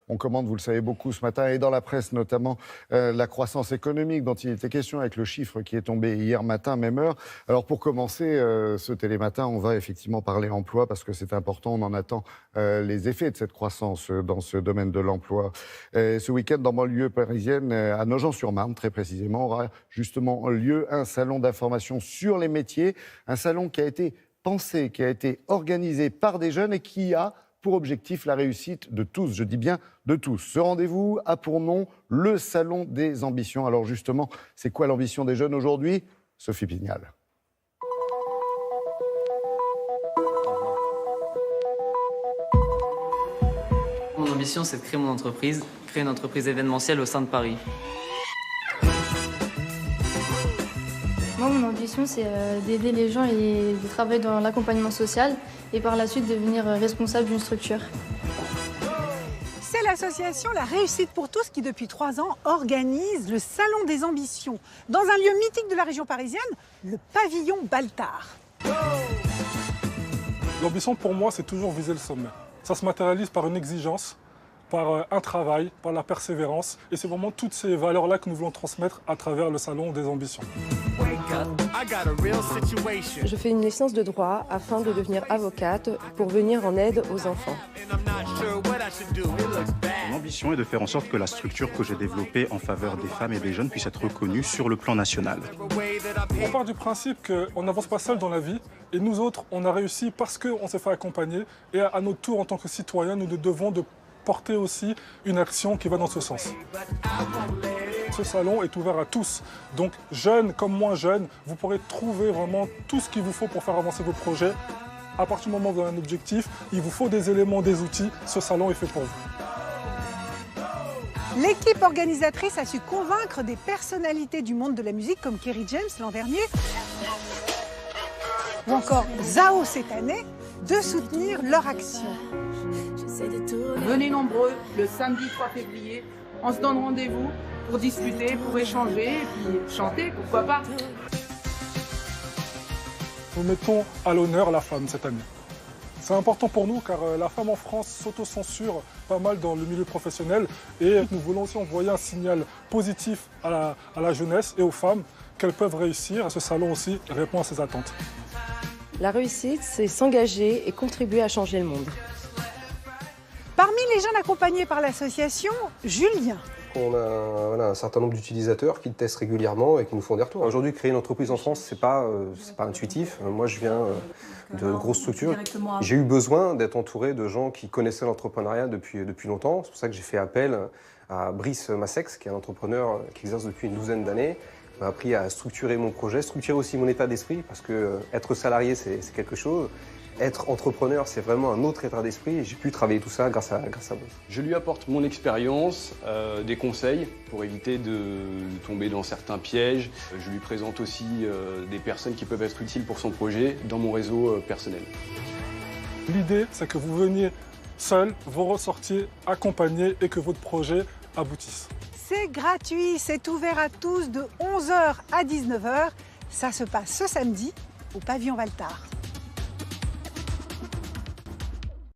On commande, vous le savez beaucoup ce matin, et dans la presse notamment, la croissance économique dont il était question avec le chiffre qui est tombé hier matin, même heure. Alors pour commencer ce Télématin, on va effectivement parler emploi parce que c'est important, on en attend les effets de cette croissance dans ce domaine de l'emploi. Ce week-end, dans banlieue parisienne, à Nogent-sur-Marne très précisément, aura justement lieu un salon d'information sur les métiers, un salon qui a été pensé, qui a été organisé par des jeunes et qui a pour objectif la réussite de tous, je dis bien de tous. Ce rendez-vous a pour nom le Salon des ambitions. Alors justement, c'est quoi l'ambition des jeunes aujourd'hui? Sophie Pignal. Mon ambition, c'est de créer une entreprise événementielle au sein de Paris. Moi, mon ambition, c'est d'aider les gens et de travailler dans l'accompagnement social et par la suite devenir responsable d'une structure. C'est l'association La Réussite pour tous qui, depuis 3 ans, organise le Salon des ambitions dans un lieu mythique de la région parisienne, le pavillon Baltard. L'ambition pour moi, c'est toujours viser le sommet. Ça se matérialise par une exigence, par un travail, par la persévérance. Et c'est vraiment toutes ces valeurs-là que nous voulons transmettre à travers le Salon des ambitions. Je fais une licence de droit afin de devenir avocate pour venir en aide aux enfants. Mon ambition est de faire en sorte que la structure que j'ai développée en faveur des femmes et des jeunes puisse être reconnue sur le plan national. On part du principe qu'on n'avance pas seul dans la vie et nous autres, on a réussi parce qu'on s'est fait accompagner et à notre tour, en tant que citoyens, nous devons de porter aussi une action qui va dans ce sens. Ce salon est ouvert à tous, donc jeunes comme moins jeunes, vous pourrez trouver vraiment tout ce qu'il vous faut pour faire avancer vos projets. À partir du moment où vous avez un objectif, il vous faut des éléments, des outils, ce salon est fait pour vous. L'équipe organisatrice a su convaincre des personnalités du monde de la musique comme Kerry James l'an dernier ou encore Zao cette année de soutenir leur action. Venez nombreux le samedi 3 février, on se donne rendez-vous pour discuter, pour échanger et puis chanter, pourquoi pas. Nous mettons à l'honneur la femme cette année. C'est important pour nous car la femme en France s'autocensure pas mal dans le milieu professionnel et nous voulons aussi envoyer un signal positif à la jeunesse et aux femmes qu'elles peuvent réussir. Ce salon aussi répond à ces attentes. La réussite, c'est s'engager et contribuer à changer le monde. Parmi les jeunes accompagnés par l'association, Julien. On a un certain nombre d'utilisateurs qui testent régulièrement et qui nous font des retours. Aujourd'hui, créer une entreprise en France, c'est pas intuitif. Moi, je viens de grosses structures. J'ai eu besoin d'être entouré de gens qui connaissaient l'entrepreneuriat depuis longtemps. C'est pour ça que j'ai fait appel à Brice Massex, qui est un entrepreneur qui exerce depuis une 12aine d'années. Il m'a appris à structurer mon projet, structurer aussi mon état d'esprit, parce que être salarié, c'est quelque chose. Être entrepreneur, c'est vraiment un autre état d'esprit et j'ai pu travailler tout ça grâce à Brice. Je lui apporte mon expérience, des conseils pour éviter de tomber dans certains pièges. Je lui présente aussi des personnes qui peuvent être utiles pour son projet dans mon réseau personnel. L'idée, c'est que vous veniez seul, vous ressortiez accompagné et que votre projet aboutisse. C'est gratuit, c'est ouvert à tous de 11h à 19h. Ça se passe ce samedi au pavillon Baltard.